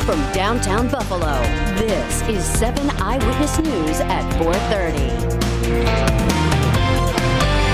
from downtown Buffalo, this is 7 Eyewitness News at 4:30.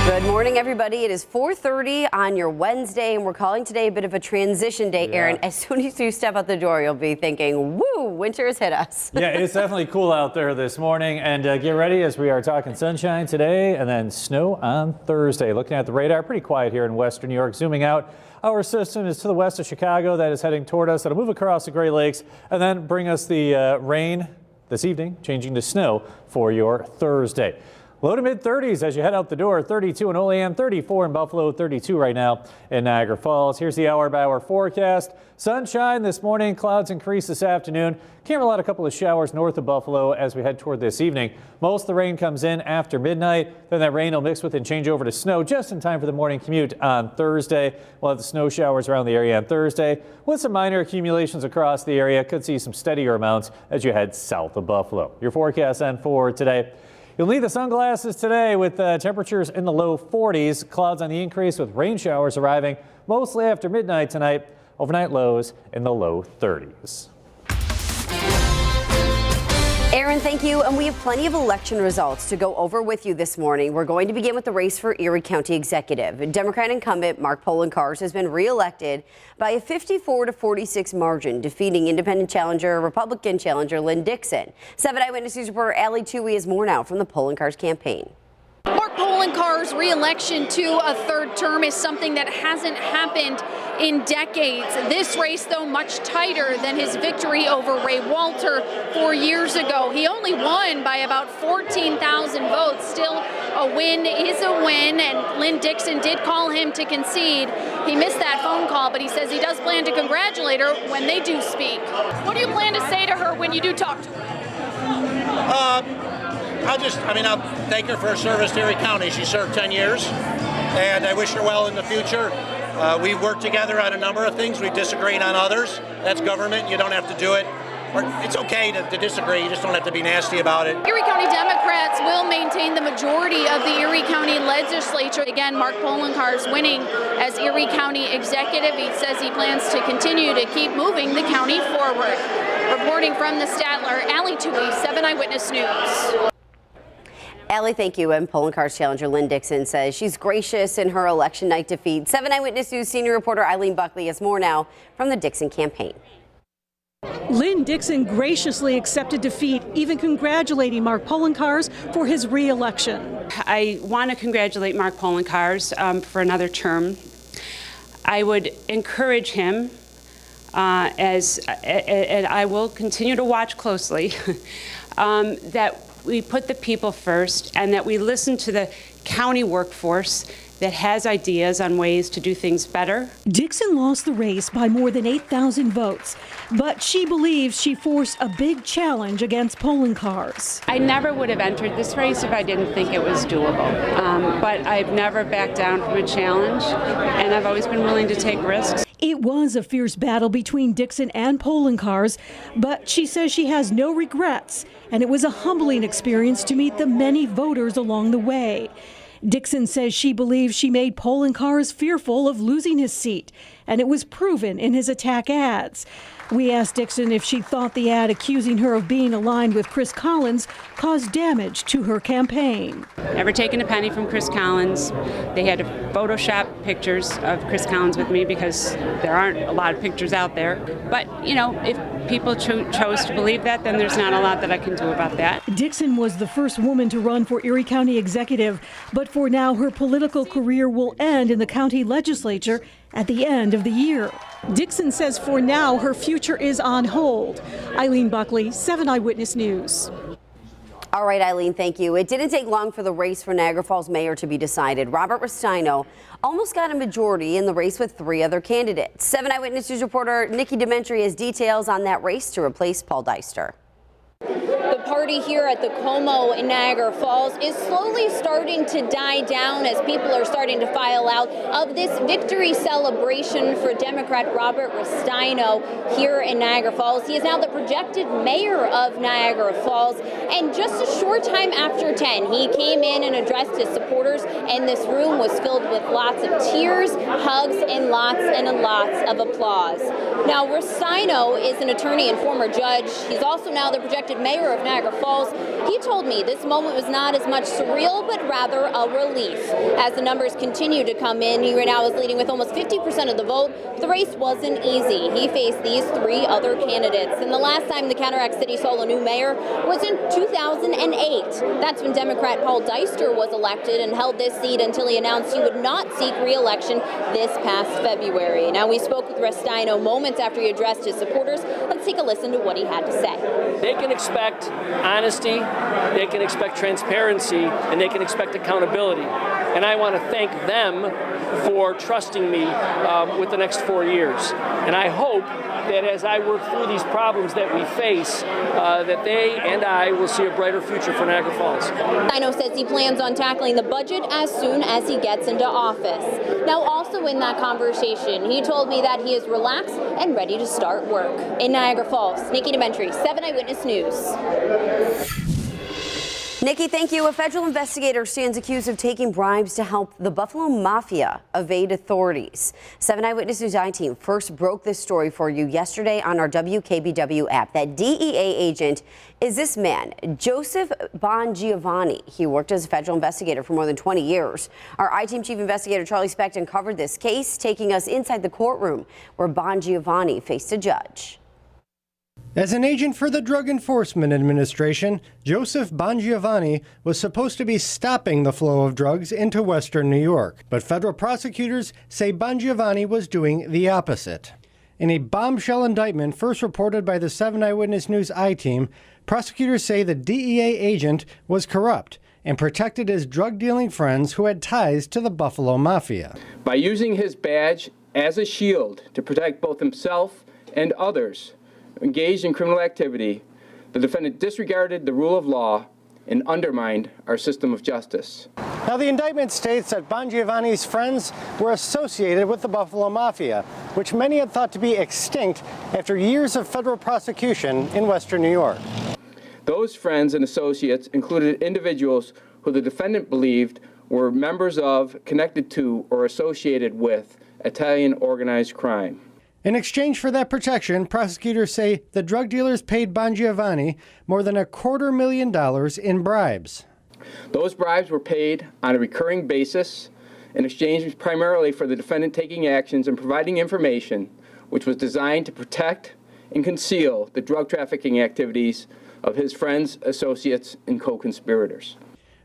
Good morning, everybody. It is 4:30 on your Wednesday, and we're calling today a bit of a transition day, Aaron. As soon as you step out the door, you'll be thinking, woo, winter has hit us. Yeah, it's definitely cool out there this morning. And get ready as we are talking sunshine today and then snow on Thursday. Looking at the radar, pretty quiet here in western New York. Zooming out, our system is to the west of Chicago. That is heading toward us. It'll move across the Great Lakes and then bring us the rain this evening, changing to snow for your Thursday. Low to mid 30s as you head out the door. 32 in Olean, 34 in Buffalo, 32 right now in Niagara Falls. Here's the hour-by-hour forecast. Sunshine this morning, clouds increase this afternoon. Can't rule out a couple of showers north of Buffalo as we head toward this evening. Most of the rain comes in after midnight. Then that rain will mix with and change over to snow just in time for the morning commute on Thursday. We'll have the snow showers around the area on Thursday with some minor accumulations across the area. Could see some steadier amounts as you head south of Buffalo. Your forecast then for today. You'll need the sunglasses today with temperatures in the low 40s. Clouds on the increase with rain showers arriving mostly after midnight tonight. Overnight lows in the low 30s. Aaron, thank you. And we have plenty of election results to go over with you this morning. We're going to begin with the race for Erie County Executive. Democrat incumbent Mark Poloncarz has been reelected by a 54-46 margin, defeating independent challenger, Republican challenger Lynn Dixon. 7 Eyewitness News reporter Allie Toohey has more now from the Poloncarz campaign. Mark Poloncarz's re-election to a third term is something that hasn't happened in decades. This race, though, much tighter than his victory over Ray Walter 4 years ago. He only won by about 14,000 votes. Still, a win is a win, and Lynn Dixon did call him to concede. He missed that phone call, but he says he does plan to congratulate her when they do speak. What do you plan to say to her when you do talk to her? I'll thank her for her service to Erie County. She served 10 years, and I wish her well in the future. We've worked together on a number of things. We've disagreed on others. That's government. You don't have to do it. It's okay to disagree. You just don't have to be nasty about it. Erie County Democrats will maintain the majority of the Erie County legislature. Again, Mark Poloncarz winning as Erie County Executive. He says he plans to continue to keep moving the county forward. Reporting from the Statler, Allie Toohey, 7 Eyewitness News. Allie, thank you. And Poloncarz challenger Lynn Dixon says she's gracious in her election night defeat. 7 Eyewitness News senior reporter Eileen Buckley has more now from the Dixon campaign. Lynn Dixon graciously accepted defeat, even congratulating Mark Poloncarz for his re-election. I want to congratulate Mark Poloncarz for another term. I would encourage him, and I will continue to watch closely, that we put the people first and that we listen to the county workforce that has ideas on ways to do things better. Dixon lost the race by more than 8,000 votes, but she believes she forced a big challenge against Poloncarz. I never would have entered this race if I didn't think it was doable, but I've never backed down from a challenge, and I've always been willing to take risks. It was a fierce battle between Dixon and Poloncarz, but she says she has no regrets, and it was a humbling experience to meet the many voters along the way. Dixon says she believes she made Poloncarz fearful of losing his seat, and it was proven in his attack ads. We asked Dixon if she thought the ad accusing her of being aligned with Chris Collins caused damage to her campaign. Never taken a penny from Chris Collins. They had to Photoshop pictures of Chris Collins with me because there aren't a lot of pictures out there. But, you know, if people chose to believe that, then there's not a lot that I can do about that. Dixon was the first woman to run for Erie County Executive, but for now her political career will end in the county legislature at the end of the year. Dixon says for now her future is on hold. Eileen Buckley, 7 Eyewitness News. All right, Eileen, thank you. It didn't take long for the race for Niagara Falls mayor to be decided. Robert Restaino almost got a majority in the race with 3 other candidates. 7 Eyewitness News reporter Nikki Dementri has details on that race to replace Paul Deister. The party here at the Como in Niagara Falls is slowly starting to die down as people are starting to file out of this victory celebration for Democrat Robert Restaino here in Niagara Falls. He is now the projected mayor of Niagara Falls, and just a short time after 10, he came in and addressed his supporters, and this room was filled with lots of tears, hugs, and lots of applause. Now, Restaino is an attorney and former judge. He's also now the projected mayor of Niagara Falls. He told me this moment was not as much surreal, but rather a relief. As the numbers continue to come in, he right now is leading with almost 50% of the vote. The race wasn't easy. He faced these three other candidates. And the last time the Cataract City saw a new mayor was in 2008. That's when Democrat Paul Deister was elected and held this seat until he announced he would not seek re-election this past February. Now, we spoke with Restaino moments after he addressed his supporters. Let's take a listen to what he had to say. They can expect honesty, they can expect transparency, and they can expect accountability. And I want to thank them for trusting me with the next 4 years. And I hope that as I work through these problems that we face, that they and I will see a brighter future for Niagara Falls. Restaino says he plans on tackling the budget as soon as he gets into office. Now, also in that conversation, he told me that he is relaxed and ready to start work. In Niagara Falls, Nikki Dementri, 7 Eyewitness News. Nikki, thank you. A federal investigator stands accused of taking bribes to help the Buffalo Mafia evade authorities. 7 Eyewitness News I-Team first broke this story for you yesterday on our WKBW app. That DEA agent is this man, Joseph Bongiovanni. He worked as a federal investigator for more than 20 years. Our I-Team chief investigator, Charlie Specton, covered this case, taking us inside the courtroom where Bongiovanni faced a judge. As an agent for the Drug Enforcement Administration, Joseph Bongiovanni was supposed to be stopping the flow of drugs into Western New York. But federal prosecutors say Bongiovanni was doing the opposite. In a bombshell indictment first reported by the 7 Eyewitness News I-Team, prosecutors say the DEA agent was corrupt and protected his drug-dealing friends who had ties to the Buffalo Mafia. By using his badge as a shield to protect both himself and others engaged in criminal activity, the defendant disregarded the rule of law and undermined our system of justice. Now, the indictment states that Bongiovanni's friends were associated with the Buffalo Mafia, which many had thought to be extinct after years of federal prosecution in Western New York. Those friends and associates included individuals who the defendant believed were members of, connected to, or associated with Italian organized crime. In exchange for that protection, prosecutors say the drug dealers paid Bongiovanni more than $250,000 in bribes. Those bribes were paid on a recurring basis in exchange primarily for the defendant taking actions and providing information which was designed to protect and conceal the drug trafficking activities of his friends, associates, and co-conspirators.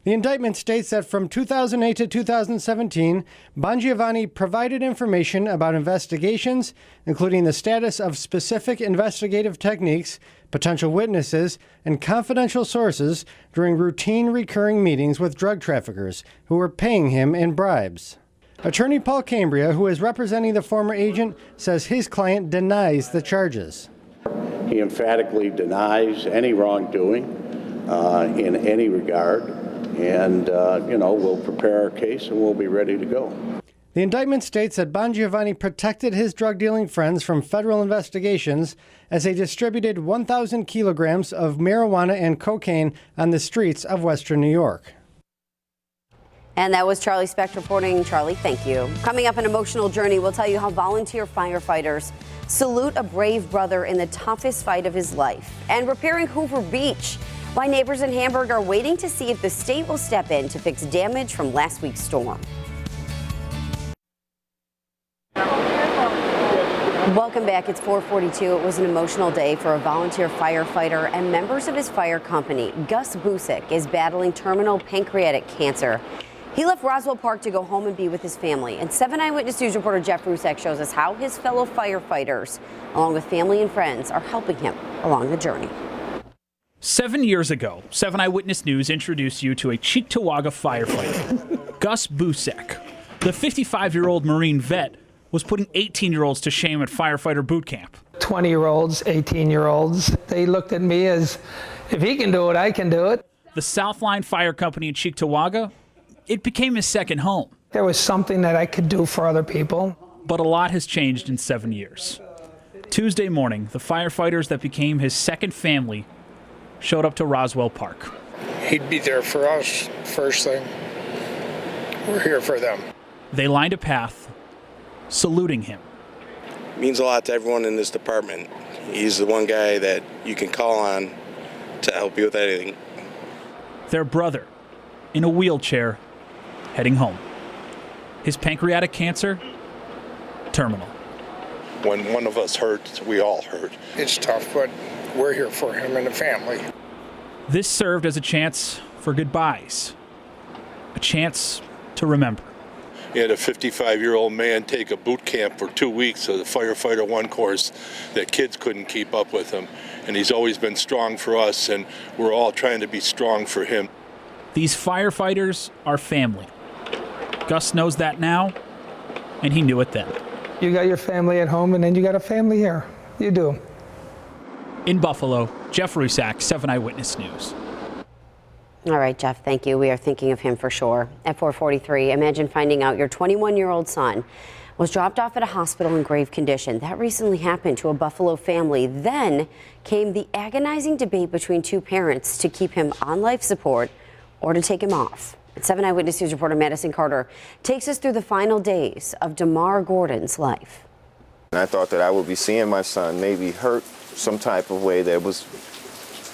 The indictment states that from 2008 to 2017, Bongiovanni provided information about investigations, including the status of specific investigative techniques, potential witnesses, and confidential sources during routine recurring meetings with drug traffickers who were paying him in bribes. Attorney Paul Cambria, who is representing the former agent, says his client denies the charges. He emphatically denies any wrongdoing in any regard. And, we'll prepare our case and we'll be ready to go. The indictment states that Bongiovanni protected his drug-dealing friends from federal investigations as they distributed 1,000 kilograms of marijuana and cocaine on the streets of Western New York. And that was Charlie Specht reporting. Charlie, thank you. Coming up, an emotional journey. We'll tell you how volunteer firefighters salute a brave brother in the toughest fight of his life. And repairing Hoover Beach. Why neighbors in Hamburg are waiting to see if the state will step in to fix damage from last week's storm. Welcome back. It's 4:42. It was an emotional day for a volunteer firefighter and members of his fire company. Gus Busick is battling terminal pancreatic cancer. He left Roswell Park to go home and be with his family. And 7 Eyewitness News reporter Jeff Rusek shows us how his fellow firefighters, along with family and friends, are helping him along the journey. 7 years ago, 7 Eyewitness News introduced you to a Cheektowaga firefighter, Gus Busick. The 55-year-old Marine vet was putting 18-year-olds to shame at firefighter boot camp. 20-year-olds, 18-year-olds. They looked at me as, if he can do it, I can do it. The Southline Fire Company in Cheektowaga, it became his second home. There was something that I could do for other people. But a lot has changed in 7 years. Tuesday morning, the firefighters that became his second family showed up to Roswell Park. He'd be there for us, first thing. We're here for them. They lined a path, saluting him. Means a lot to everyone in this department. He's the one guy that you can call on to help you with anything. Their brother, in a wheelchair, heading home. His pancreatic cancer, terminal. When one of us hurts, we all hurt. It's tough, but we're here for him and the family. This served as a chance for goodbyes, a chance to remember. You had a 55-year-old man take a boot camp for 2 weeks of the Firefighter 1 course that kids couldn't keep up with him. And he's always been strong for us, and we're all trying to be strong for him. These firefighters are family. Gus knows that now, and he knew it then. You got your family at home, and then you got a family here. You do. In Buffalo, Jeff Rusak, 7 Eyewitness News. All right, Jeff, thank you. We are thinking of him for sure. At 4:43, imagine finding out your 21-year-old son was dropped off at a hospital in grave condition. That recently happened to a Buffalo family. Then came the agonizing debate between two parents to keep him on life support or to take him off. 7 Eyewitness News reporter Madison Carter takes us through the final days of DeMar Gordon's life. I thought that I would be seeing my son maybe hurt some type of way that was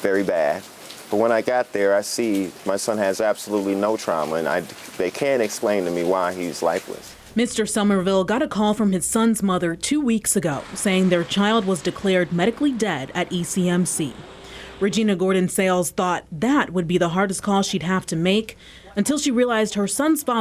very bad. But when I got there, I see my son has absolutely no trauma, and they can't explain to me why he's lifeless. Mr. Somerville got a call from his son's mother 2 weeks ago saying their child was declared medically dead at ECMC. Regina Gordon Sales thought that would be the hardest call she'd have to make until she realized her son's father